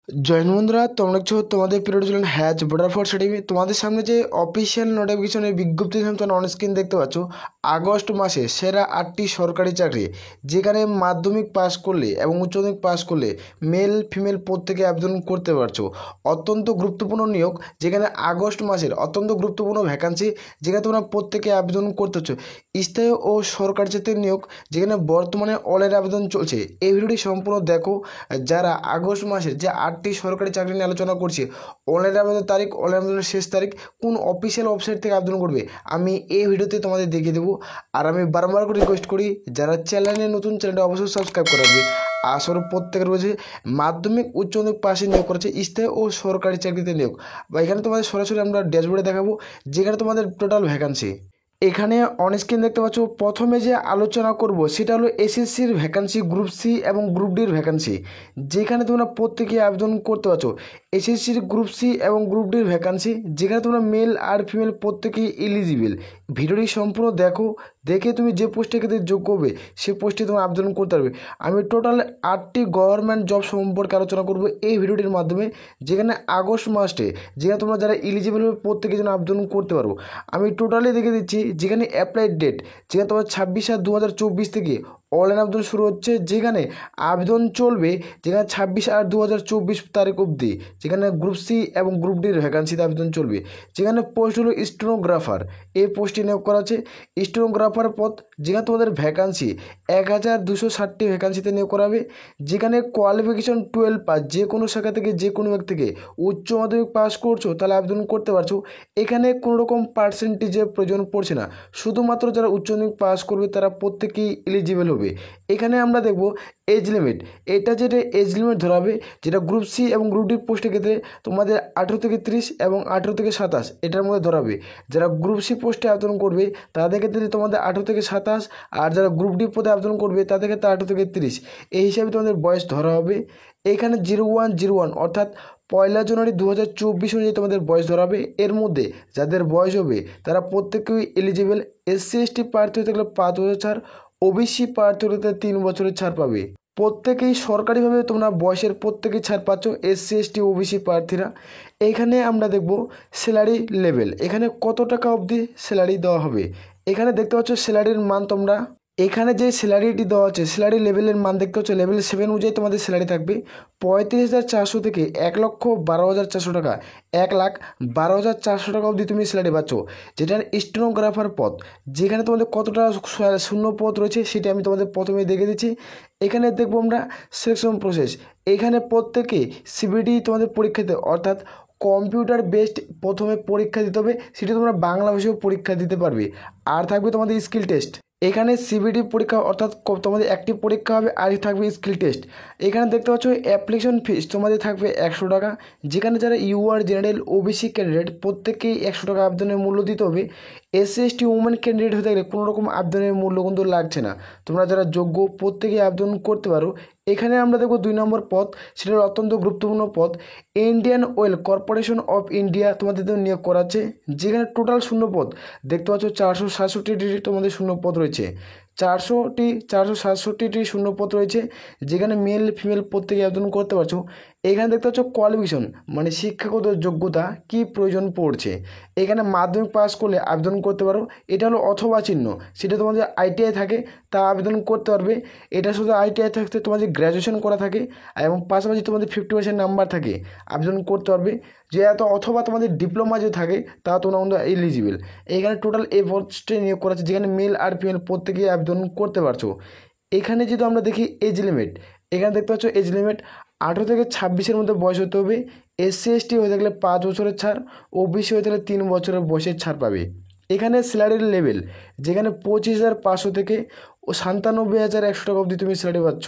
Join বন্ধুরা, তোমরা দেখছো তোমাদের পিরিয়ড ছিলেন হ্যাচ বর্ডার ফোর্স একাডেমি। তোমাদের সামনে যে অফিসিয়াল নোটিফিকেশনের বিজ্ঞপ্তি তোমরা অন স্ক্রিন দেখতে পাচ্ছ। আগস্ট মাসে সেরা 8টি সরকারি চাকরি, যেখানে মাধ্যমিক পাস করলে এবং উচ্চ মাধ্যমিক পাস করলে মেল ফিমেল প্রত্যেকে আবেদন করতে পারছো। অত্যন্ত গুরুত্বপূর্ণ নিয়োগ, যেখানে আগস্ট মাসের অত্যন্ত গুরুত্বপূর্ণ ভ্যাকান্সি, যেখানে তোমরা প্রত্যেকে আবেদন করতে হচ্ছে। স্থায়ী ও সরকারি চাকরির নিয়োগ, যেখানে বর্তমানে অনলাইন আবেদন চলছে। এই ভিডিওটি সম্পূর্ণ দেখো। যারা আগস্ট মাসের যে 8টি সরকারি চাকরি নিয়ে আলোচনা করছি, অনলাইন আবেদনের তারিখ, অনলাইন আবেদনের শেষ তারিখ, কোন অফিসিয়াল ওয়েবসাইট থেকে আবেদন করবে, আমি এই ভিডিওতে তোমাদের দেখিয়ে দেবো। আর আমি বারবার করে রিকোয়েস্ট করি, যারা চ্যানেলে নতুন, চ্যানেলটা অবশ্যই সাবস্ক্রাইব করে রাখবে। আসলে প্রত্যেকের রয়েছে মাধ্যমিক উচ্চ মাধ্যমিক পাশে নিয়োগ করেছে স্থায়ী ও সরকারি চাকরিতে নিয়োগ। বা এখানে তোমাদের সরাসরি আমরা ড্যাশবোর্ডে দেখাবো, যেখানে তোমাদের টোটাল ভ্যাকান্সি। এখানে অন স্ক্রিন দেখতে পাচ্ছ। প্রথমে যে আলোচনা করব সেটা হলো এসএসসির ভ্যাকান্সি, গ্রুপ সি এবং গ্রুপ ডির ভ্যাকান্সি, যেখানে তোমরা প্রত্যেকে আবেদন করতে পারছো। এসএসসির গ্রুপ সি এবং গ্রুপ ডির ভ্যাকান্সি, যেখানে তোমরা মেল আর ফিমেল প্রত্যেকেই এলিজিবল। ভিডিওটি সম্পূর্ণ দেখো, দেখে তুমি যে পোস্টে ক্ষেত্রে যোগ্য হবে সে পোস্টে তুমি আবেদন করতে পারবে। আমি টোটাল 8টি গভর্নমেন্ট জব সম্পর্কে আলোচনা করব এই ভিডিওটির মাধ্যমে, যেখানে আগস্ট মাসে যেখানে তোমরা যারা এলিজিবল হবে প্রত্যেকের জন্য আবেদন করতে পারবো। আমি টোটালি দেখে দিচ্ছি, যেখানে অ্যাপ্লাই ডেট, যেখানে তোমার 26/8/2024 থেকে অনলাইন আবেদন শুরু হচ্ছে, যেখানে আবেদন চলবে যেখানে 26/8/2024 তারিখ অবধি, যেখানে গ্রুপ সি এবং গ্রুপ ডির ভ্যাকান্সিতে আবেদন চলবে। যেখানে পোস্ট হলো স্টেনোগ্রাফার, এই পোস্টে নিয়োগ করা আছে। স্টেনোগ্রাফার পদ, যেখানে তোমাদের ভ্যাকান্সি 1260টি ভ্যাকান্সিতে নিয়োগ করা হবে। যেখানে কোয়ালিফিকেশন 12 পাস, যে কোনো শাখা থেকে যে কোনো ব্যক্তি থেকে উচ্চ মাধ্যমিক পাস করছো তাহলে আবেদন করতে পারছো। এখানে কোনো রকম পার্সেন্টেজের প্রয়োজন পড়ছে না, শুধুমাত্র যারা উচ্চ মাধ্যমিক পাস করবে তারা প্রত্যেকেই এলিজিবল হবে। এখানে আমরা দেখব এজ লিমিট, এটা যেটা এজ লিমিট ধরা হবে, যেটা গ্রুপ সি এবং গ্রুপ ডি পোস্টের ক্ষেত্রে তোমাদের 18 থেকে 30 এবং 18 থেকে 27 এটার মধ্যে ধরা হবে। যারা গ্রুপ সি পোস্টে আবেদন করবে তাদের ক্ষেত্রে তোমাদের 18 থেকে 27, আর যারা গ্রুপ ডি পদে আবেদন করবে তাদের ক্ষেত্রে 18 থেকে 30, এই হিসাবে তোমাদের বয়স ধরা হবে। এখানে 0101 অর্থাৎ 1 জানুয়ারি 2024 অনুযায়ী তোমাদের বয়স ধরা হবে। এর মধ্যে যাদের বয়স হবে তারা প্রত্যেকেই এলিজিবল। এসসি এসটি প্রার্থী হতে গেলে 5 বছর ছাড়, ওবিসি প্রার্থী হতে 3 বছরের ছাড় পাবে। প্রত্যেকেই সরকারিভাবে তোমরা বয়সের প্রত্যেকেই ছাড় পাচ্ছ, এসসি এসটি ওবিসি প্রার্থীরা। এইখানে আমরা দেখব স্যালারি লেভেল, এখানে কত টাকা অবধি স্যালারি দেওয়া হবে। এখানে দেখতে পাচ্ছ স্যালারির মান, তোমরা এখানে যে স্যালারিটি দেওয়া আছে স্যালারি লেভেলের মান দেখতে হচ্ছে লেভেল 7 অনুযায়ী তোমাদের স্যালারি থাকবে 35,400 থেকে 1,12,400 টাকা, 1,12,400 টাকা অবধি তুমি স্যালারি পাচ্ছ। যেটা স্টেনোগ্রাফার পদ, যেখানে তোমাদের কতটা শূন্য পদ রয়েছে সেটা আমি তোমাদের প্রথমে দেখে দিচ্ছি। এখানে দেখবো আমরা সিলেকশন প্রসেস, এখানে প্রত্যেকে সিবিটি তোমাদের পরীক্ষাতে, অর্থাৎ কম্পিউটার বেসড প্রথমে পরীক্ষা দিতে হবে, সেটা তোমরা বাংলা ভাষায় পরীক্ষা দিতে পারবে। আর থাকবে তোমাদের স্কিল টেস্ট, এখানে সিবিটি পরীক্ষা অর্থাৎ তোমাদের একটি পরীক্ষা হবে, আর থাকবে স্কিল টেস্ট। এখানে দেখতে পাচ্ছ অ্যাপ্লিকেশন ফিস তোমাদের থাকবে 100 টাকা, যেখানে যারা ইউআর জেনারেল ওবিসি ক্যান্ডিডেট প্রত্যেকেই 100 টাকা আবেদনের মূল্য দিতে হবে। এসসি এসটি উমেন ক্যান্ডিডেট হতে গেলে কোনো রকম আবেদনের মূল্য কিন্তু লাগছে না, তোমরা যারা যোগ্য প্রত্যেকেই আবেদন করতে পারো। এখানে আমরা দেখব 2 নম্বর পদ, সেটা অত্যন্ত গুরুত্বপূর্ণ পদ, Indian oil corporation of India তোমাদের নিয়োগ করাচ্ছে। যেখানে টোটাল শূন্য পদ দেখতে পাচ্ছ 467টি তোমাদের শূন্য পদ রয়েছে, 467টি শূন্য পদ রয়েছে, যেখানে মেল ফিমেল প্রত্যেকে আবেদন করতে পারছো। এখানে দেখতে পাচ্ছ কোয়ালিফিকেশন, মানে শিক্ষাগত যোগ্যতা কি প্রয়োজন পড়ছে। এখানে মাধ্যমিক পাস করলে আবেদন করতে পারো, এটা হলো অথবা চিহ্ন, সেটা তোমাদের আইটিআই থাকে তা আবেদন করতে পারবে। এটা শুধু আইটিআই থাকতে তোমাদের গ্র্যাজুয়েশন করা থাকে এবং পাশাপাশি তোমাদের 50% নাম্বার থাকে, আবেদন করতে পারবে। যে এত অথবা তোমাদের ডিপ্লোমা যে থাকে তা তোমরা কিন্তু এলিজিবল। এখানে টোটাল এই পোস্টে নিয়োগ করা আছে, যেখানে মেল আর ফিমেল প্রত্যেকেই আবেদন করতে পারছো। এখানে যদি আমরা দেখি এজ লিমিট, এখানে দেখতে পাচ্ছ এজ লিমিট 18 থেকে 26-এর মধ্যে বয়স হতে হবে। এসসি এসটি হয়ে থাকলে 5 বছরের ছাড়, ওবিসি হয়ে থাকলে 3 বছরের বয়সের ছাড় পাবে। এখানে স্যালারির লেভেল, যেখানে 25,500 থেকে 97,100 টাকা অবধি তুমি স্যালারি পাচ্ছ।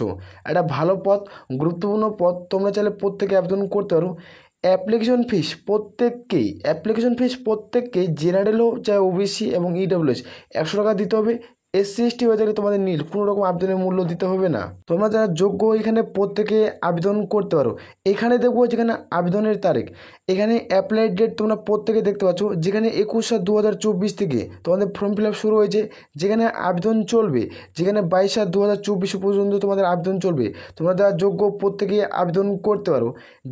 একটা ভালো পদ, গুরুত্বপূর্ণ পদ, তোমরা চাইলে প্রত্যেকে আবেদন করতে পারো। অ্যাপ্লিকেশন ফিস প্রত্যেককেই জেনারেল হোক চাই ওবিসি এবং ইডব্লিউএস 100 টাকা দিতে হবে। SC ST হয়ে থাকলে তোমাদের নীল, কোনো রকম আবেদনের মূল্য দিতে হবে না। তোমরা যারা যোগ্য এখানে প্রত্যেকে আবেদন করতে পারো। এখানে দেখবো যেখানে আবেদনের তারিখ, এখানে অ্যাপ্লাই ডেট তোমরা প্রত্যেকে দেখতে পাচ্ছ, যেখানে 21/7/2024 থেকে তোমাদের ফর্ম ফিল আপ শুরু হয়েছে, যেখানে আবেদন চলবে, যেখানে 22/7/2024 পর্যন্ত তোমাদের আবেদন চলবে। তোমরা যারা যোগ্য প্রত্যেকে আবেদন করতে পারো।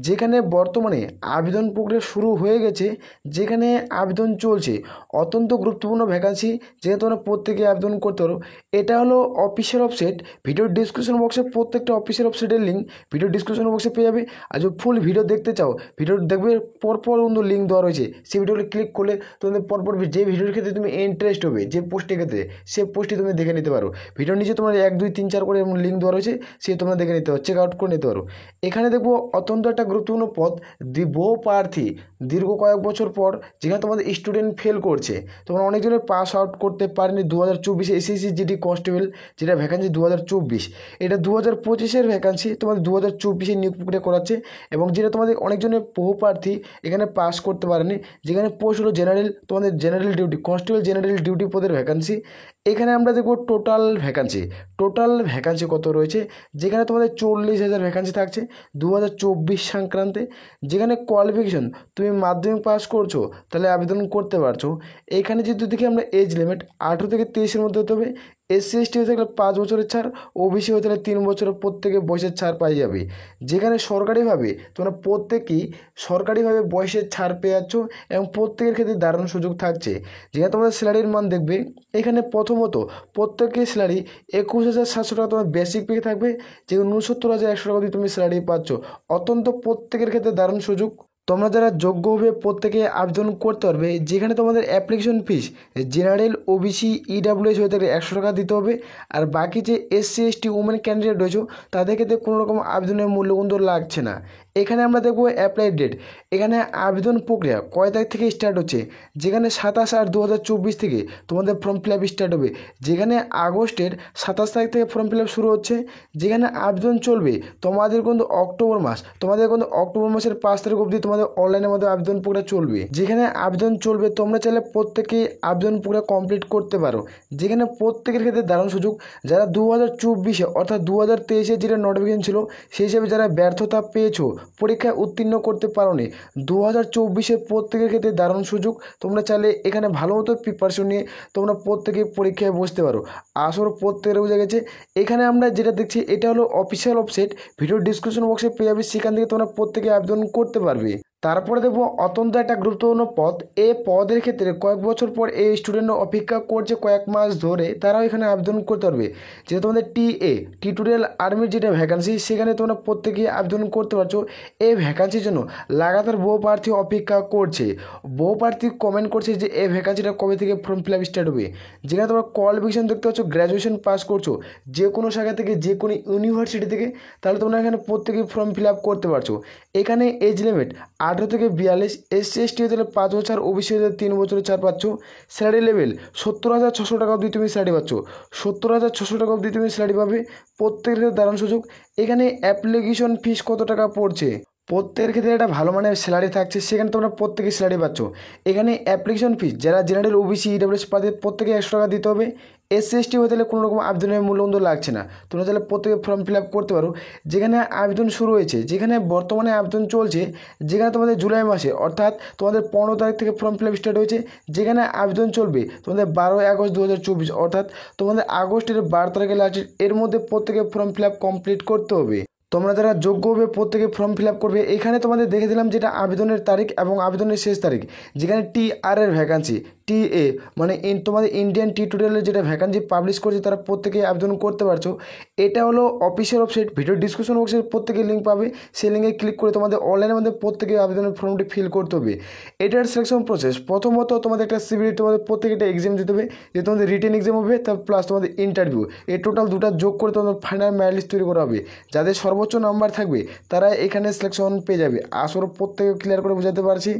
যেখানে বর্তমানে আবেদন প্রক্রিয়া শুরু হয়ে গেছে, যেখানে আবেদন চলছে, অত্যন্ত গুরুত্বপূর্ণ ভ্যাকান্সি, যেখানে তোমরা প্রত্যেকে আবেদন করতে পারো। এটা হলো অফিসিয়াল ওয়েবসাইট। ভিডিও ডিসক্রিপশন বক্সে প্রত্যেকটা অফিসিয়াল ওয়েবসাইটের লিঙ্ক ভিডিও ডিসক্রিপশন বক্সে পেয়ে যাবে। আর যদি ফুল ভিডিও দেখতে চাও, ভিডিও দেখবে পরপর কিন্তু লিঙ্ক দেওয়া রয়েছে, সেই ভিডিওটি ক্লিক করলে তোমাদের পরপর যে ভিডিওর ক্ষেত্রে তুমি ইন্টারেস্ট হবে, যে পোস্টের ক্ষেত্রে, সে পোস্টটি তুমি দেখে নিতে পারো। ভিডিওর নিচে তোমার 1 2 3 4 করে লিঙ্ক দেওয়া রয়েছে, সে তোমরা দেখে নিতে পারো, চেক আউট করে নিতে পারো। এখানে দেখবো অত্যন্ত একটা গুরুত্বপূর্ণ পদ, বহু প্রার্থী দীর্ঘ কয়েক বছর পর, যেখানে তোমাদের স্টুডেন্ট ফেল করছে, তোমরা অনেকজনের পাস আউট করতে পারেনি 2024 SSC GD কনস্টেবল, যেটা ভ্যাকান্সি 2024, এটা 2025-এর ভ্যাকান্সি, তোমাদের 2024-এ নিয়োগ প্রক্রিয়া করাচ্ছে। এবং যেটা তোমাদের অনেকজনের বহু প্রার্থী এখানে পাস করতে পারেনি, যেখানে পোস্ট হলো জেনারেল, তোমাদের general duty constable general duty পদের ভ্যাকান্সি। এখানে আমরা দেখব টোটাল ভ্যাকান্সি কত রয়েছে, যেখানে তোমাদের 40,000 ভ্যাকান্সি থাকছে 2024 সংক্রান্তে। যেখানে কোয়ালিফিকেশন তুমি মাধ্যমিক পাস করছো তাহলে আবেদন করতে পারছো। এখানে যদি দেখি আমরা এজ লিমিট 18 থেকে 23-এর মধ্যে হতে হবে। SC ST হয়ে থাকলে 5 বছরের ছাড়, OBC হয়ে থাকলে 3 বছরের প্রত্যেকে বয়সের ছাড় পাই যাবে। যেখানে সরকারিভাবে তোমরা প্রত্যেকেই সরকারিভাবে বয়সের ছাড় পেয়ে যাচ্ছ, এবং প্রত্যেকের ক্ষেত্রে দারুণ সুযোগ থাকছে। যেখানে তোমাদের স্যালারির মান দেখবে, এখানে প্রথমত প্রত্যেকের স্যালারি 21,700 টাকা তোমার বেসিক পে থাকবে, যেখানে 69,100 টাকা দিয়ে তুমি স্যালারি পাচ্ছ। অত্যন্ত প্রত্যেকের ক্ষেত্রে দারুণ সুযোগ। তোমরা যারা যোগ্য হবে প্রত্যেকে আবেদন করতে পারবে। যেখানে তোমাদের application fees general, OBC, EWS হয়ে থাকলে 100 টাকা দিতে হবে। আর বাকি যে SC ST উমেন ক্যান্ডিডেট রয়েছে, তাদের ক্ষেত্রে কোনো রকম আবেদনের মূল্য কিন্তু লাগছে না। এখানে আমরা দেখব অ্যাপ্লাই ডেট, এখানে আবেদন প্রক্রিয়া কয় তারিখ থেকে স্টার্ট হচ্ছে, যেখানে 27/8/2024 থেকে তোমাদের ফর্ম ফিল আপ স্টার্ট হবে। যেখানে আগস্টের 27 তারিখ থেকে ফর্ম ফিল আপ শুরু হচ্ছে, যেখানে আবেদন চলবে তোমাদের কিন্তু অক্টোবর মাসের 5 তারিখ অবধি তোমাদের অনলাইনের মধ্যে আবেদন প্রক্রিয়া চলবে। যেখানে আবেদন চলবে, তোমরা চাইলে প্রত্যেকেই আবেদন প্রক্রিয়া কমপ্লিট করতে পারো। যেখানে প্রত্যেকের ক্ষেত্রে দারুণ সুযোগ। যারা 2024-এ অর্থাৎ 2023-এর যেটা নোটিফিকেশন ছিল, সেই হিসেবে যারা ব্যর্থতা পেয়েছো, পরীক্ষায় উত্তীর্ণ করতে পারোনি, 2024-এ প্রত্যেকের ক্ষেত্রে দারুণ সুযোগ। তোমরা চাইলে এখানে ভালো মতো প্রিপারেশন নিয়ে তোমরা প্রত্যেকে পরীক্ষায় বসতে পারো। আসর প্রত্যেকের বুঝে গেছে। এখানে আমরা যেটা দেখছি, এটা হলো অফিসিয়াল ওয়েবসাইট, ভিডিও ডিসক্রিপশন বক্সে পেয়ে যাবে, সেখান থেকে তোমরা প্রত্যেকে আবেদন করতে পারবে। তারপরে দেখবো অত্যন্ত একটা গুরুত্বপূর্ণ পদ। এই পদের ক্ষেত্রে কয়েক বছর পর এই স্টুডেন্ট অপেক্ষা করছে, কয়েক মাস ধরে তারাও এখানে আবেদন করতে পারবে। যেটা তোমাদের টিটোরিয়াল আর্মির যেটা ভ্যাকান্সি, সেখানে তোমরা প্রত্যেকে আবেদন করতে পারছো। এই ভ্যাকান্সির জন্য লাগাতার বহু প্রার্থী অপেক্ষা করছে। বহু প্রার্থী কমেন্ট করছে যে এই ভ্যাকান্সিটা কবে থেকে ফর্ম ফিল আপ স্টার্ট হবে। যেখানে তোমরা কোয়ালিফিকেশন দেখতে পাচ্ছ, গ্র্যাজুয়েশন পাস করছো যে কোনো শাখা থেকে, যে কোনো ইউনিভার্সিটি থেকে, তাহলে তোমরা এখানে প্রত্যেকে ফর্ম ফিল আপ করতে পারছো। এখানে এজ লিমিট 18 থেকে 42, SC ST হতে হলে 5 বছর, OBC হতে 3 বছরের ছাড় পাচ্ছ। স্যালারি লেভেল 70,600 টাকা অবধি তুমি স্যালারি পাচ্ছ। 70,600 টাকা অবধি তুমি স্যালারি পাবে। প্রত্যেকের দারুণ সুযোগ। এখানে অ্যাপ্লিকেশন ফিস কত টাকা পড়ছে, প্রত্যেকের ক্ষেত্রে একটা ভালো মানের স্যালারি থাকছে, সেখানে তোমরা প্রত্যেকে স্যালারি পাচ্ছ। এখানে অ্যাপ্লিকেশন ফিস যারা জেনারেল, OBC, EWS পাবে, প্রত্যেকে 100 টাকা দিতে হবে। SC ST হতে হলে কোনো রকম আবেদনের মূল্য কিন্তু লাগছে না, তোমরা তাহলে প্রত্যেকে ফর্ম ফিল আপ করতে পারো। যেখানে আবেদন শুরু হয়েছে, যেখানে বর্তমানে আবেদন চলছে, যেখানে তোমাদের জুলাই মাসে অর্থাৎ তোমাদের 15 তারিখ থেকে ফর্ম ফিল আপ স্টার্ট হয়েছে, যেখানে আবেদন চলবে তোমাদের 12 আগস্ট 2024, অর্থাৎ তোমাদের আগস্টের 12 তারিখে লাস্ট, এর মধ্যে প্রত্যেকে ফর্ম ফিল আপ কমপ্লিট করতে হবে। তোমরা যারা যোগ্য হবে প্রত্যেকে ফর্ম ফিল আপ করবে। এখানে তোমাদের দেখে দিলাম যেটা আবেদনের তারিখ এবং আবেদনের শেষ তারিখ। যেখানে TR এর ভ্যাকান্সি, TA মানে তোমাদের ইন্ডিয়ান টিউটোরিয়ালের যেটা ভ্যাকান্সি পাবলিশ করছে, তারা প্রত্যেকে আবেদন করতে পারছো। এটা হলো অফিসিয়াল ওয়েবসাইট, ভিডিও ডিসক্রিপশন বক্সে প্রত্যেকে লিঙ্ক পাবে, সেই লিঙ্কে ক্লিক করে তোমাদের অনলাইনের মধ্যে প্রত্যেকে আবেদনের ফর্মটি ফিল করতে হবে। এটার সিলেকশন প্রসেস, প্রথমত তোমাদের একটা CV, তোমাদের প্রত্যেকে একটা এক্সাম দিতে হবে, যে তোমাদের রিটেন এক্সাম হবে, তার প্লাস তোমাদের ইন্টারভিউ, এই টোটাল দুটো যোগ করে তোমাদের ফাইনাল মেরিট লিস্ট তৈরি করা হবে। যাদের সর্বোচ্চ নাম্বার থাকবে তারা এখানে সিলেকশন পেয়ে যাবে। আসলে প্রত্যেকে ক্লিয়ার করে বোঝাতে পারছি।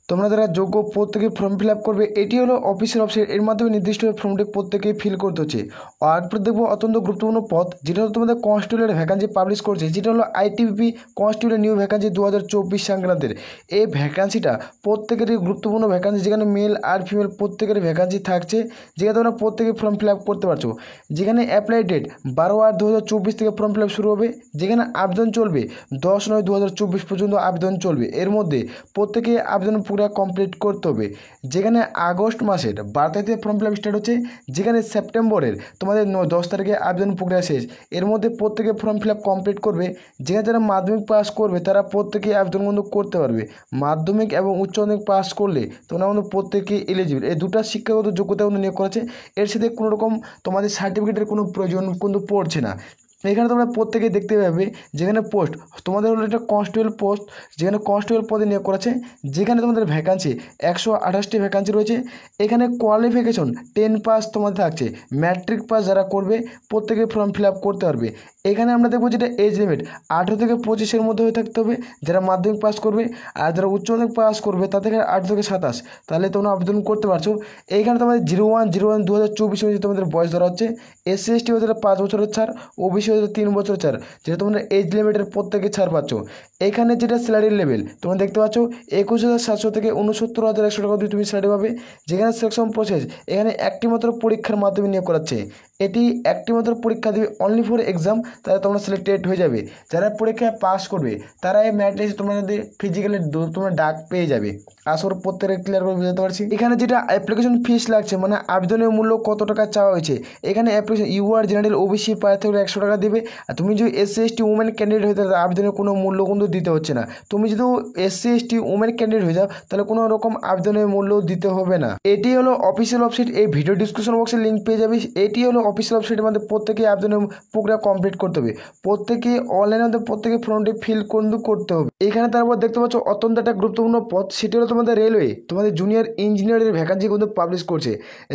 তোমরা যারা যোগ্য প্রত্যেকে ফর্ম ফিল আপ করবে, এটি হলো অফিসিয়াল ওয়েবসাইট। এর মাধ্যমে নির্দিষ্টভাবে ফর্মটি প্রত্যেকে ফিল করতে হচ্ছে। আর দেখবো অত্যন্ত গুরুত্বপূর্ণ পদ, যেটা হলো তোমাদের কনস্টেবলের ভ্যাকান্সি পাবলিশ করছে, যেটা হলো আইটিবিপি কনস্টেবলের নিউ ভ্যাকান্সি 2024 সংক্রান্তের। এই ভ্যাকান্সিটা প্রত্যেকেরই গুরুত্বপূর্ণ ভ্যাকান্সি, যেখানে মেল আর ফিমেল প্রত্যেকের ভ্যাকান্সি থাকছে, যেখানে তোমরা প্রত্যেকে ফর্ম ফিল আপ করতে পারছো। যেখানে অ্যাপ্লাই ডেট 12/8/2024 থেকে ফর্ম ফিল আপ শুরু হবে, যেখানে আবেদন চলবে 10/9/2024 পর্যন্ত আবেদন চলবে। এর মধ্যে প্রত্যেকে আবেদন পুরো কমপ্লিট করতে হবে। যেখানে আগস্ট মাসের 12 তারিখ থেকে ফর্ম ফিল আপ স্টার্ট হচ্ছে, যেখানে সেপ্টেম্বরের তোমাদের 10 তারিখে আবেদন প্রক্রিয়া শেষ। এর মধ্যে প্রত্যেকে ফর্ম ফিল আপ কমপ্লিট করবে। যেখানে যারা মাধ্যমিক পাস করবে তারা প্রত্যেকে আবেদন কিন্তু করতে পারবে। মাধ্যমিক এবং উচ্চ মাধ্যমিক পাস করলে তোমরা কিন্তু প্রত্যেকে এলিজিবল। এই দুটো শিক্ষাগত যোগ্যতা কিন্তু নিয়োগ করেছে। এর সাথে কোনো রকম তোমাদের সার্টিফিকেটের কোনো প্রয়োজন কিন্তু পড়ছে না। এখানে তোমরা প্রত্যেকে দেখতে পাবে, যেখানে পোস্ট তোমাদের হলো এটা কনস্টেবল পোস্ট, যেখানে কনস্টেবল পদে নিয়োগ করেছে। যেখানে তোমাদের ভ্যাকান্সি 128টি ভ্যাকান্সি রয়েছে। এখানে কোয়ালিফিকেশন 10 পাস তোমাদের থাকছে। ম্যাট্রিক পাস যারা করবে প্রত্যেকে ফর্ম ফিল আপ করতে পারবে। এখানে আমরা দেখবো যেটা এজ লিমিট 18 থেকে 25-এর মধ্যে হয়ে থাকতে হবে যারা মাধ্যমিক পাস করবে। আর যারা উচ্চ মাধ্যমিক পাস করবে তাদের 18 থেকে 27, তাহলে তোমরা আবেদন করতে পারছো। এইখানে তোমাদের 01/01/2024 অনুযায়ী তোমাদের বয়স ধরা হচ্ছে। SC ST হচ্ছে 5 বছরের ছাড়, OBC হচ্ছে 3 বছরের ছাড়, যেটা তোমরা এজ লিমিটের প্রত্যেকে ছাড় পাচ্ছ। এখানে যেটা স্যালারি লেভেল তোমরা দেখতে পাচ্ছ 21,700 থেকে 69,100 টাকা দিয়ে তুমি স্যালারি পাবে। যেখানে সিলেকশন প্রসেস এখানে একটি মাত্র পরীক্ষার মাধ্যমে নিয়োগ করাচ্ছে। এটি একটি মাত্র পরীক্ষা দেবে, অনলি ফর এক্সাম, তাহলে তোমরা সিলেক্টেড হয়ে যাবে। যারা পরীক্ষায় পাস করবে তারা এই ম্যাট লিস্টে তোমাদের ফিজিক্যালি তোমরা ডাক পেয়ে যাবে। আসর প্রত্যেকের ক্লিয়ার করে বুঝতে পারছি। এখানে যেটা অ্যাপ্লিকেশন ফিস লাগছে, মানে আবেদনের মূল্য কত টাকা চাওয়া হয়েছে। এখানে অ্যাপ্লিকেশন UR জেনারেল OBC প্রার্থী হলে 100 টাকা দেবে। আর তুমি যদি SC ST উমেন ক্যান্ডিডেট হয়ে তাহলে আবেদনের কোনো মূল্য কিন্তু দিতে হচ্ছে না। তুমি যদি SC ST উমেন ক্যান্ডিডেট হয়ে যাও তাহলে কোনো রকম আবেদনের মূল্য দিতে হবে না। এটি হলো অফিসিয়াল ওয়েবসাইট। এই ভিডিও ডিসক্রিপশন বক্সে লিঙ্ক পেয়ে যাবে। এটি হলো অফিসিয়াল ওয়েবসাইটের মধ্যে প্রত্যেকে আবেদনের প্রক্রিয়া কমপ্লিট করতে হবে। প্রত্যেকে অনলাইনের মধ্যে প্রত্যেকে ফর্মটি ফিল করতে হবে। এখানে তারপর দেখতে পাচ্ছ অত্যন্ত একটা গুরুত্বপূর্ণ পদ, সেটি হলো তোমাদের রেলওয়ে। তোমাদের জুনিয়র ইঞ্জিনিয়ারের ভ্যাকান্সি কিন্তু পাবলিশ করছে।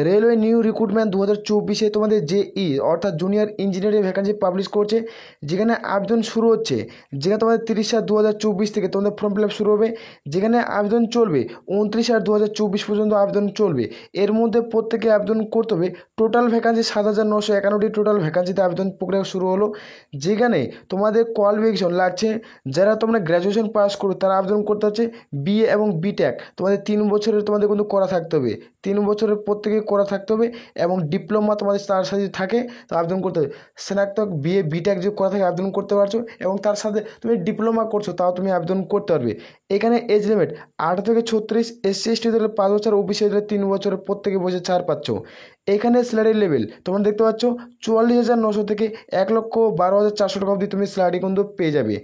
রেলওয়ে নিউ রিক্রুটমেন্ট 2024-এ তোমাদের JE অর্থাৎ জুনিয়র ইঞ্জিনিয়ারের ভ্যাকান্সি পাবলিশ করছে। যেখানে আবেদন শুরু হচ্ছে, যেখানে তোমাদের 30/7/2024 থেকে তোমাদের ফর্ম ফিল আপ শুরু হবে। যেখানে আবেদন চলবে 29/8/2024 পর্যন্ত আবেদন চলবে। এর মধ্যে প্রত্যেকে আবেদন করতে হবে। টোটাল ভ্যাকান্সি 7,951টি টোটাল ভ্যাকান্সিতে আবেদন প্রক্রিয়া শুরু হলো। যেখানে তোমাদের কোয়ালিফিকেশন লাগছে, যারা তোমরা গ্র্যাজুয়েশন পাস করো তারা আবেদন করতে হচ্ছে। BA এবং BTech তোমাদের 3 বছরের তোমাদের কিন্তু করা থাকতে হবে। 3 বছরের প্রত্যেকে করা থাকতে হবে এবং ডিপ্লোমা তোমাদের তার সাথে থাকে তো আবেদন করতে হবে। স্নাতক BA BTech যে করা থাকে আবেদন করতে পারছো, এবং তার সাথে তুমি ডিপ্লোমা করছো তাও তুমি আবেদন করতে পারবে। এখানে এজ লিমিট 18 থেকে 36, SC ST হলে 5 বছর, OBC হলে 3 বছরের প্রত্যেকে বসে ছাড় পাচ্ছ। এখানে স্যালারি লেভেল তোমরা দেখতে পাচ্ছ 44,900 থেকে 1,12,400 টাকা অবধি তুমি স্যালারি কিন্তু পেয়ে যাবে।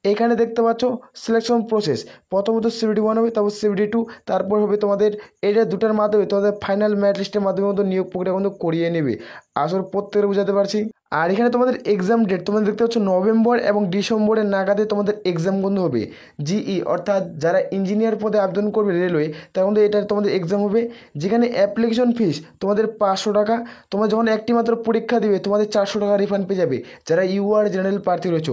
এখানে দেখতে পাচ্ছ সিলেকশন প্রসেস, প্রথমত CBD 1 হবে, তারপর CBD 2, তারপর হবে তোমাদের এটা দুটার মাধ্যমে তোমাদের ফাইনাল ম্যারিট লিস্টের মাধ্যমে কিন্তু নিয়োগ প্রক্রিয়া কিন্তু করিয়ে নেবে। আসলে প্রত্যেকের বোঝাতে পারছি। আর এখানে তোমাদের এক্সাম ডেট তোমরা দেখতে পাচ্ছ নভেম্বর এবং ডিসেম্বরের নাগাদে তোমাদের এক্সাম কিন্তু হবে। GE অর্থাৎ যারা ইঞ্জিনিয়ার পদে আবেদন করবে রেলওয়ে, তার মধ্যে এটা তোমাদের এক্সাম হবে। যেখানে অ্যাপ্লিকেশন ফিস তোমাদের 500 টাকা। তোমরা যখন একটি মাত্র পরীক্ষা দিবে তোমাদের 400 টাকা রিফান্ড পেয়ে যাবে। যারা UR জেনারেল প্রার্থী রয়েছে,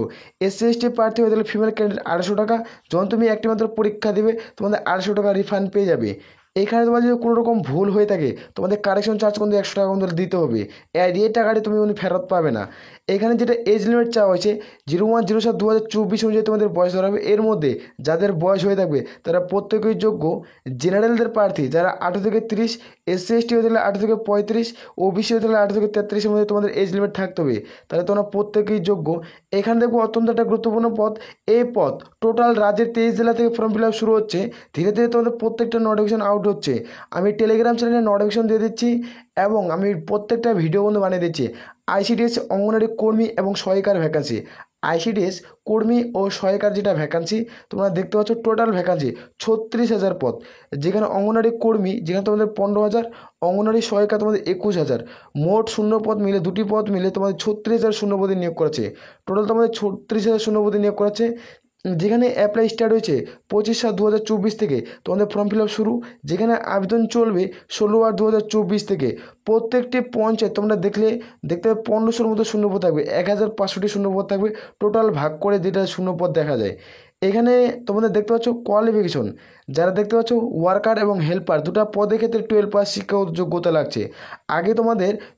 SC ST প্রার্থী হয়ে তাহলে ফিমেল ক্যান্ডিডেট 250 টাকা। যখন তুমি একটি মাত্র পরীক্ষা দিবে তোমাদের 250 টাকা রিফান্ড পেয়ে যাবে। এখানে তোমার যদি কোনো রকম ভুল হয়ে থাকে তোমাদের কারেকশন চার্জ কিন্তু 100 টাকা কিন্তু দিতে হবে। এই টাকাটি তুমি ফেরত পাবে না। এখানে যেটা এজ লিমিট চাওয়া হয়েছে 01/07/2024 অনুযায়ী তোমাদের বয়স ধরা হবে। এর মধ্যে যাদের বয়স হয়ে থাকবে তারা প্রত্যেকেই যোগ্য। জেনারেলদের প্রার্থী যারা 18 থেকে 30, SC ST হয়ে থাকলে 18 থেকে 35, OBC হয়ে থাকলে 18 থেকে 33-এর মধ্যে তোমাদের এজ লিমিট থাকতে হবে, তাহলে তোমরা প্রত্যেকেই যোগ্য। এখানে দেখবো অত্যন্ত একটা গুরুত্বপূর্ণ পদ। এই পদ টোটাল রাজ্যের 23 জেলা থেকে ফর্ম ফিল আপ শুরু হচ্ছে। ধীরে ধীরে তোমাদের প্রত্যেকটা নোটিফিকেশন আউট হচ্ছে। আমি টেলিগ্রাম চ্যানেলে নোটিফিকেশন দিয়ে দিচ্ছি এবং আমি প্রত্যেকটা ভিডিও কিন্তু বানিয়ে দিচ্ছি। ICDS অঙ্গনওয়াড়ি কর্মী এবং সহায়িকার ভ্যাকান্সি, ICDS কর্মী ও সহায়িকার যেটা ভ্যাকান্সি তোমরা দেখতে পাচ্ছ টোটাল ভ্যাকান্সি 36,000 পদ। যেখানে অঙ্গনওয়াড়ি কর্মী যেখানে তোমাদের 15,000, অঙ্গনওয়াড়ি সহায়িকা তোমাদের 21,000। মোট শূন্য পদ মিলে দুটি পদ মিলে তোমাদের 36,000 শূন্য পদে নিয়োগ করেছে। টোটাল তোমাদের 36,000 শূন্য পদে নিয়োগ করেছে। যেখানে অ্যাপ্লাই স্টার্ট হয়েছে 25/7/2024 থেকে তোমাদের ফর্ম ফিল আপ শুরু। যেখানে আবেদন চলবে 16/8/2024 থেকে। প্রত্যেকটি পঞ্চায়েত তোমরা দেখতে পাবে 1500-র মতো শূন্যপদ থাকবে, 1,500টি শূন্যপদ থাকবে টোটাল ভাগ করে যেটা শূন্যপদ দেখা যায়। এখানে তোমাদের দেখতে পাচ্ছ কোয়ালিফিকেশন, যারা দেখতে পাচ্ছ ওয়ার্কার এবং হেল্পার দুটো পদের ক্ষেত্রে 12 পাস শিক্ষাগত যোগ্যতা লাগছে। আগে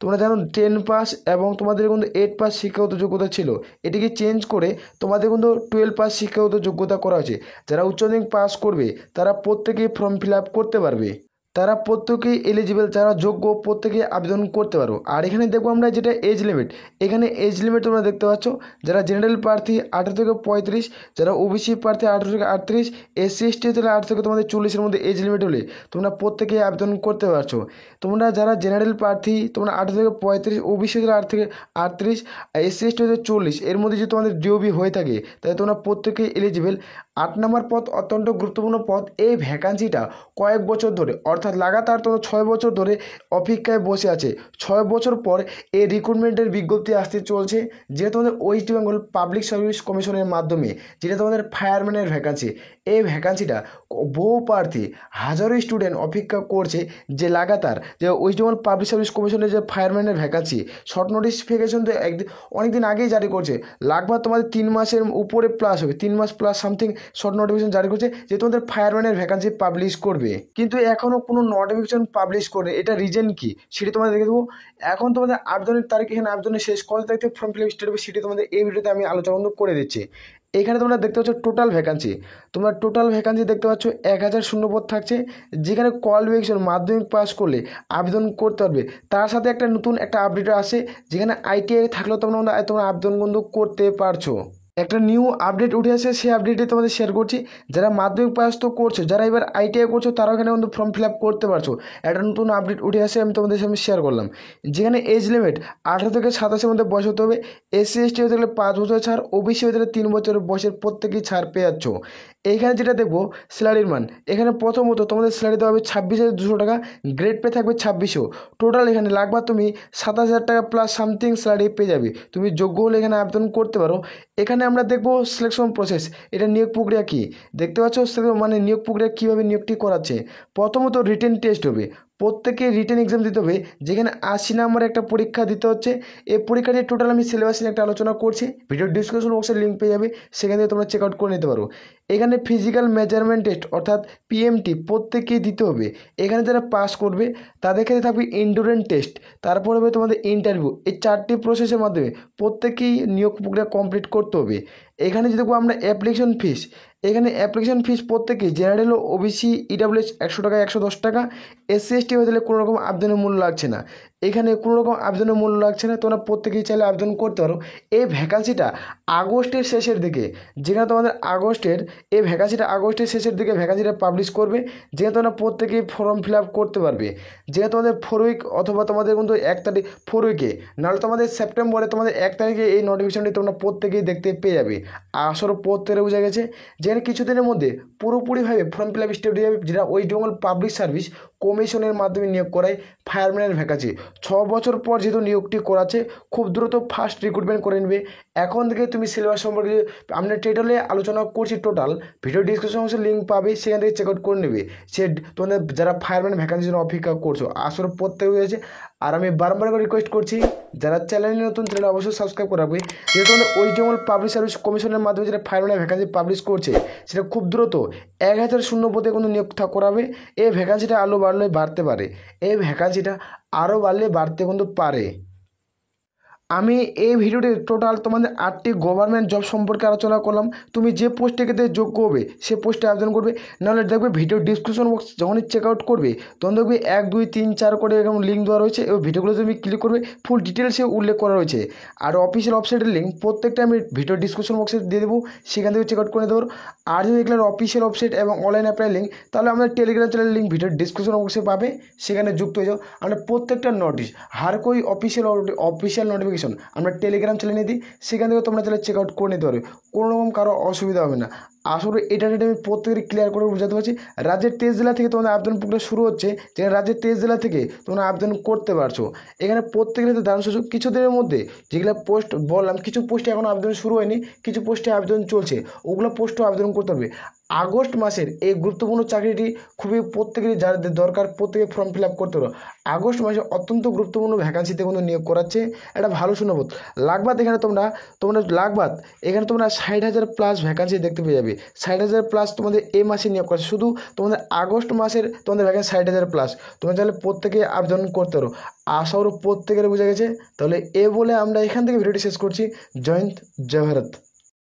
তোমরা জানো 10 পাস এবং তোমাদের কিন্তু 8 পাস শিক্ষাগত যোগ্যতা ছিল, এটিকে চেঞ্জ করে তোমাদের কিন্তু 12 পাস শিক্ষাগত যোগ্যতা করা হয়েছে। যারা উচ্চ মাধ্যমিক পাস করবে তারা প্রত্যেকেই ফর্ম ফিল আপ করতে পারবে, তারা প্রত্যেকেই এলিজিবল, যারা যোগ্য প্রত্যেকেই আবেদন করতে পারো। আর এখানে দেখবো আমরা যেটা এজ লিমিট, এখানে এজ লিমিট তোমরা দেখতে পাচ্ছ, যারা জেনারেল প্রার্থী 18 থেকে 35, যারা ওবিসি প্রার্থী 18 থেকে 38, এসসি এসটি হলে 8 থেকে তোমাদের 40-এর মধ্যে এজ লিমিট হলে তোমরা প্রত্যেকেই আবেদন করতে পারছো। তোমরা যারা জেনারেল প্রার্থী তোমরা 18 থেকে 35, ওবিসি হলে 8 থেকে 38, এসসি এসটি হলে 40, এর মধ্যে যদি তোমাদের ডিওবি হয়ে থাকে তাহলে তোমরা প্রত্যেকেই এলিজিবল। 8 নম্বর পদ অত্যন্ত গুরুত্বপূর্ণ পদ। এই ভ্যাকান্সিটা কয়েক বছর ধরে অর্থাৎ লাগাতার তোমরা 6 বছর ধরে অপেক্ষায় বসে আছে। 6 বছর পর এই রিক্রুটমেন্টের বিজ্ঞপ্তি আসতে চলছে, যেটা তোমাদের ওয়েস্ট বেঙ্গল পাবলিক সার্ভিস কমিশনের মাধ্যমে, যেটা তোমাদের ফায়ারম্যানের ভ্যাকান্সি। এই ভ্যাকান্সিটা বহু প্রার্থী হাজারো স্টুডেন্ট অপেক্ষা করছে, যে লাগাতার যে ওয়েস্ট বেঙ্গল পাবলিক সার্ভিস কমিশনের যে ফায়ারম্যানের ভ্যাকান্সি শর্ট নোটিফিকেশন তো অনেকদিন আগেই জারি করছে, লাগভগ তোমাদের 3 মাসের উপরে প্লাস হবে, 3 মাস প্লাস সামথিং শর্ট নোটিফিকেশন জারি করছে যে তোমাদের ফায়ারম্যানের ভ্যাকান্সি পাবলিশ করবে, কিন্তু এখনও কোনো নোটিফিকেশন পাবলিশ করে। এটা রিজন কি সেটি তোমাদের দেখে দেবো। এখন তোমাদের আবেদনের তারিখ, এখানে আবেদনের শেষ কত তারিখ থেকে ফর্ম ফিল আপ স্টার্ট হবে সেটি তোমাদের এই ভিডিওতে আমি আলোচনা করে দিচ্ছি। এখানে তোমরা দেখতে পাচ্ছ টোটাল ভ্যাকান্সি, তোমরা টোটাল ভ্যাকান্সি দেখতে পাচ্ছ 1000 শূন্যপদ থাকছে, যেখানে কোয়ালিফিকেশন মাধ্যমিক পাস করলে আবেদন করতে পারবে। তার সাথে একটা নতুন একটা আপডেট আসে, যেখানে আইটিআই থাকলেও তোমরা আবেদন বন্ধ করতে পারছো। একটা নিউ আপডেট উঠে আসে, সেই আপডেটে তোমাদের শেয়ার করছি। যারা মাধ্যমিক পাস তো করছো, যারা এবার আইটিআই করছো তারাও এখানে কিন্তু ফর্ম ফিল আপ করতে পারছো। একটা নতুন আপডেট উঠে আসে, আমি তোমাদের সামনে শেয়ার করলাম। যেখানে এজ লিমিট 18 থেকে 27-এর মধ্যে বয়স হতে হবে। এসসি এসটি হতে গেলে 5 বছর ছাড়, ওবিসি হতে গেলে 3 বছরের বয়সের প্রত্যেকেই ছাড় পেয়ে যাচ্ছ। এইখানে যেটা দেখবো স্যালারির মান, এখানে প্রথমত তোমাদের স্যালারি দেওয়া হবে 26,200 টাকা, গ্রেড পে থাকবে 2600। টোটাল এখানে লাগবে তুমি 27,000 টাকা প্লাস সামথিং স্যালারি পেয়ে যাবে। তুমি যোগ্য হলে এখানে আবেদন করতে পারো। এখানে আমরা দেখবো সিলেকশন প্রসেস, এটা নিয়োগ প্রক্রিয়া কী দেখতে পাচ্ছ, মানে নিয়োগ প্রক্রিয়া কীভাবে নিয়োগটি করাচ্ছে। প্রথমত রিটেন টেস্ট হবে, প্রত্যেকে রিটেন এক্সাম দিতে হবে, যেখানে 80 নম্বরের একটা পরীক্ষা দিতে হচ্ছে। এই পরীক্ষাটি টোটাল আমি সিলেবাস নিয়ে একটা আলোচনা করছি, ভিডিও ডিসক্রিপশন বক্সে লিঙ্ক পেয়ে যাবে, সেখান থেকে তোমরা চেক আউট করে নিতে পারো। এখানে ফিজিক্যাল মেজারমেন্ট টেস্ট অর্থাৎ পিএমটি প্রত্যেককেই দিতে হবে। এখানে যারা পাস করবে তাদের ক্ষেত্রে থাকবে এন্ডুরেন্স টেস্ট, তারপর হবে তোমাদের ইন্টারভিউ। এই 4টি প্রসেসের মাধ্যমে প্রত্যেকেই নিয়োগ প্রক্রিয়া কমপ্লিট করতে হবে। এখানে যদি দেখবো আমরা অ্যাপ্লিকেশন ফিস, এখানে অ্যাপ্লিকেশন ফিস প্রত্যেকেই জেনারেল ও ওবিসি ইডাব্লিউএস 100 টাকা 110 টাকা, এসসি এসটি হয়ে গেলে কোনো রকম আবেদনের মূল্য লাগছে না। এখানে কোনো রকম আবেদনের মূল্য লাগছে না, তোমরা প্রত্যেকেই চাইলে আবেদন করতে পারো। এই ভ্যাকান্সিটা আগস্টের শেষের দিকে, যেখানে তোমাদের এই ভ্যাকান্সিটা আগস্টের শেষের দিকে ভ্যাকান্সিটা পাবলিশ করবে, যেখানে তোমরা প্রত্যেকেই ফর্ম ফিল আপ করতে পারবে। যেখানে তোমাদের 4 উইক অথবা তোমাদের কিন্তু 1 তারিখ 4 উইকে, নাহলে তোমাদের সেপ্টেম্বরে তোমাদের 1 তারিখে এই নোটিফিকেশনটি তোমরা প্রত্যেকেই দেখতে পেয়ে যাবে। আসলে প্রত্যেকে বোঝা গেছে যেখানে কিছুদিনের মধ্যে পুরোপুরিভাবে ফর্ম ফিল আপ স্টার্ট হয়ে যাবে, যেটা ওয়েস্ট বেঙ্গল পাবলিক সার্ভিস কমিশনের মাধ্যমে নিয়োগ করায় ফায়ারম্যানের ভ্যাকান্সি। 6 বছর পর যেহেতু নিয়োগটি করাচ্ছে, খুব দ্রুত ফাস্ট রিক্রুটমেন্ট করে নেবে। এখন থেকে তুমি সিলেবাস সম্পর্কে আমরা টোটালে আলোচনা করছি, টোটাল ভিডিও ডিসক্রিপশন বক্সে লিঙ্ক পাবে, সেখান থেকে চেক আউট করে নেবে। তোমাদের যারা ফায়ারম্যান ভ্যাকান্সির জন্য অপেক্ষা করছো, আসলে প্রত্যেক হয়েছে। আর আমি বারবার করে রিকোয়েস্ট করছি, যারা চ্যানেলে নতুন চ্যানেল অবশ্যই সাবস্ক্রাইব করে রাখবে, যেহেতু আমাদের ওয়েস্ট বেঙ্গল পাবলিক সার্ভিস কমিশনের মাধ্যমে যেটা ফায়ারম্যানের ভ্যাকান্সি পাবলিশ করছে, সেটা খুব দ্রুত 1000 শূন্যপদে কিন্তু নিয়োগ করাবে। এই ভ্যাকান্সিটা আরও বাড়লে বাড়তে পারে, এই ভ্যাকান্সিটা আরও বাড়লে বাড়তে কিন্তু পারে। আমি এই ভিডিওতে টোটাল তোমাদের 8টি গভর্নমেন্ট জব সম্পর্কে আলোচনা করলাম। তুমি যে পোস্টে ক্ষেত্রে যোগ্য হবে সে পোস্টে আবেদন করবে, নাহলে দেখবে ভিডিও ডিসক্রিপশন বক্স যখনই চেক আউট করবে তখন দেখবে 1 2 3 4 করে এরকম লিঙ্ক দেওয়া রয়েছে, এবং ভিডিওগুলো তুমি ক্লিক করবে, ফুল ডিটেলসে উল্লেখ করা রয়েছে। আর অফিসিয়াল ওয়েবসাইটের লিঙ্ক প্রত্যেকটা আমি ভিডিও ডিসক্রিপশন বক্সে দিয়ে দেবো, সেখান থেকে চেক আউট করে নিতে পারো। আর যদি এগুলোর অফিসিয়াল ওয়েবসাইট এবং অনলাইন অ্যাপ্লাই লিঙ্ক, তাহলে আমাদের টেলিগ্রাম চ্যানেলের লিঙ্ক ভিডিও ডিসক্রিপশন বক্সে পাবে, সেখানে যুক্ত হয়ে যাও। আমরা প্রত্যেকটা নোটিশ হার কোই অফিসিয়াল নোটিফিকেশন আমরা টেলিগ্রাম চ্যানেলে দিই, সেখান থেকে তোমরা চাইলে চেক আউট করে নিতে পারবে, কোনো রকম কারো অসুবিধা হবে না। আসলে এটা আমি প্রত্যেকেরই ক্লিয়ার করে বোঝাতে পারছি। রাজ্যের 23 জেলা থেকে তোমাদের আবেদন প্রক্রিয়া শুরু হচ্ছে, যেখানে রাজ্যের 23 জেলা থেকে তোমরা আবেদন করতে পারছো। এখানে প্রত্যেকের দারুণ সুযোগ। কিছুদিনের মধ্যে যেগুলো পোস্ট বললাম, কিছু পোস্টে এখনও আবেদন শুরু হয়নি, কিছু পোস্টে আবেদন চলছে, ওগুলো পোস্টও আবেদন করতে হবে। আগস্ট মাসের এই গুরুত্বপূর্ণ চাকরিটি খুবই প্রত্যেকেরই যাদের দরকার প্রত্যেকে ফর্ম ফিল আপ করতে পারো। আগস্ট মাসে অত্যন্ত গুরুত্বপূর্ণ ভ্যাকান্সিতে কিন্তু নিয়োগ করাচ্ছে, এটা ভালো সুনবোধ। লাগবাদ এখানে তোমরা লাগবাদ এখানে তোমরা 60,000 প্লাস ভ্যাকান্সি দেখতে পেয়ে যাবে। 60,000 প্লাস তোমাদের এই মাসে নিয়োগ করছে, শুধু তোমাদের আগস্ট মাসের তোমাদের ভ্যাকান্সি 60,000 প্লাস। তোমরা চাইলে প্রত্যেকে আবেদন করতে পারো। আশা করি প্রত্যেকের বোঝা গেছে। তাহলে এ বলে আমরা এখান থেকে ভিডিওটি শেষ করছি। জয় হিন্দ, জয় ভারত।